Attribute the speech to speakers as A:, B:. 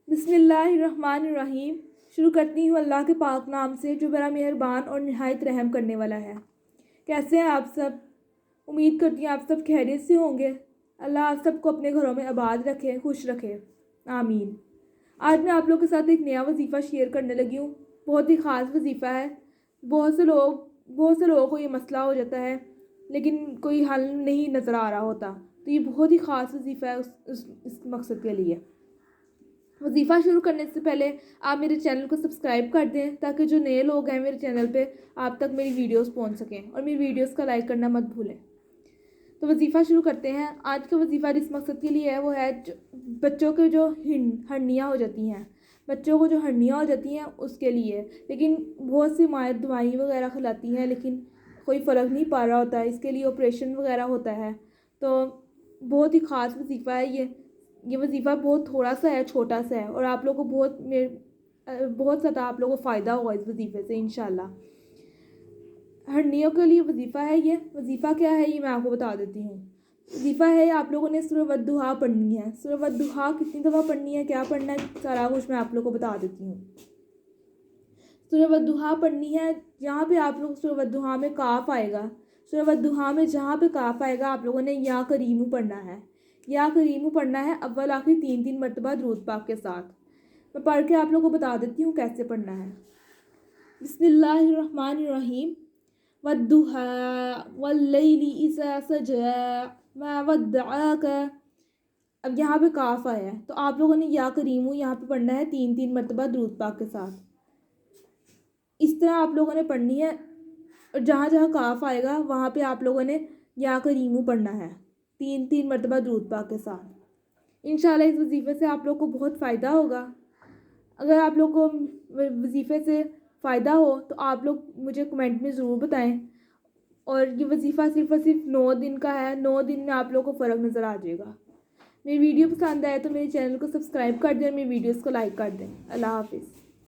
A: بسم اللہ الرحمن الرحیم۔ شروع کرتی ہوں اللہ کے پاک نام سے جو بڑا مہربان اور نہایت رحم کرنے والا ہے۔ کیسے ہیں آپ سب؟ امید کرتی ہوں آپ سب خیریت سے ہوں گے۔ اللہ آپ سب کو اپنے گھروں میں آباد رکھے، خوش رکھے، آمین۔ آج میں آپ لوگوں کے ساتھ ایک نیا وظیفہ شیئر کرنے لگی ہوں۔ بہت ہی خاص وظیفہ ہے۔ بہت سے لوگوں کو یہ مسئلہ ہو جاتا ہے لیکن کوئی حل نہیں نظر آ رہا ہوتا، تو یہ بہت ہی خاص وظیفہ ہے اس مقصد کے لیے۔ وظیفہ شروع کرنے سے پہلے آپ میرے چینل کو سبسکرائب کر دیں تاکہ جو نئے لوگ ہیں میرے چینل پہ آپ تک میری ویڈیوز پہنچ سکیں، اور میری ویڈیوز کا لائک کرنا مت بھولیں۔ تو وظیفہ شروع کرتے ہیں۔ آج کا وظیفہ جس مقصد کے لیے ہے وہ ہے بچوں کے جو ہرنیاں ہو جاتی ہیں، بچوں کو جو ہرنیاں ہو جاتی ہیں اس کے لیے، لیکن بہت سی مائیں دوائی وغیرہ کھلاتی ہیں لیکن کوئی فرق نہیں پا رہا ہوتا ہے، اس کے لیے آپریشن وغیرہ ہوتا ہے۔ تو بہت ہی خاص وظیفہ ہے یہ وظیفہ بہت تھوڑا سا ہے، چھوٹا سا ہے، اور آپ لوگوں کو بہت زیادہ آپ لوگوں کو فائدہ ہوگا اس وظیفے سے انشاءاللہ۔ ہرنیوں کے لیے وظیفہ ہے یہ۔ وظیفہ کیا ہے یہ میں آپ کو بتا دیتی ہوں۔ وظیفہ ہے آپ لوگوں نے سورہ والضحیٰ پڑھنی ہے۔ سورہ والضحیٰ کتنی دفعہ پڑھنی ہے، کیا پڑھنا ہے، سارا کچھ میں آپ لوگوں کو بتا دیتی ہوں۔ سورہ والضحیٰ پڑھنی ہے۔ جہاں پہ آپ لوگ سورہ والضحیٰ میں کاف آئے گا، سورہ والضحیٰ میں جہاں پہ کاف آئے گا آپ لوگوں نے یا کریمو پڑھنا ہے۔ یا کریمو پڑھنا ہے اول آخری 3 مرتبہ درود پاک کے ساتھ۔ میں پڑھ کے آپ لوگوں کو بتا دیتی ہوں کیسے پڑھنا ہے۔ بسم اللہ الرحمن الرحیم۔ والضحیٰ واللیل اذا سجی ما ودعاک۔ اب یہاں پہ کاف آیا ہے تو آپ لوگوں نے یا کریمو یہاں پہ پڑھنا ہے 3 مرتبہ درود پاک کے ساتھ۔ اس طرح آپ لوگوں نے پڑھنی ہے، اور جہاں جہاں کاف آئے گا وہاں پہ آپ لوگوں نے یا کریمو پڑھنا ہے 3 مرتبہ درود پاک کے ساتھ۔ انشاءاللہ اس وظیفے سے آپ لوگ کو بہت فائدہ ہوگا۔ اگر آپ لوگ کو وظیفے سے فائدہ ہو تو آپ لوگ مجھے کمنٹ میں ضرور بتائیں، اور یہ وظیفہ صرف اور صرف 9 دن کا ہے۔ 9 دن میں آپ لوگ کو فرق نظر آ جائے گا۔ میری ویڈیو پسند آئے تو میرے چینل کو سبسکرائب کر دیں اور میری ویڈیوز کو لائک کر دیں۔ اللہ حافظ۔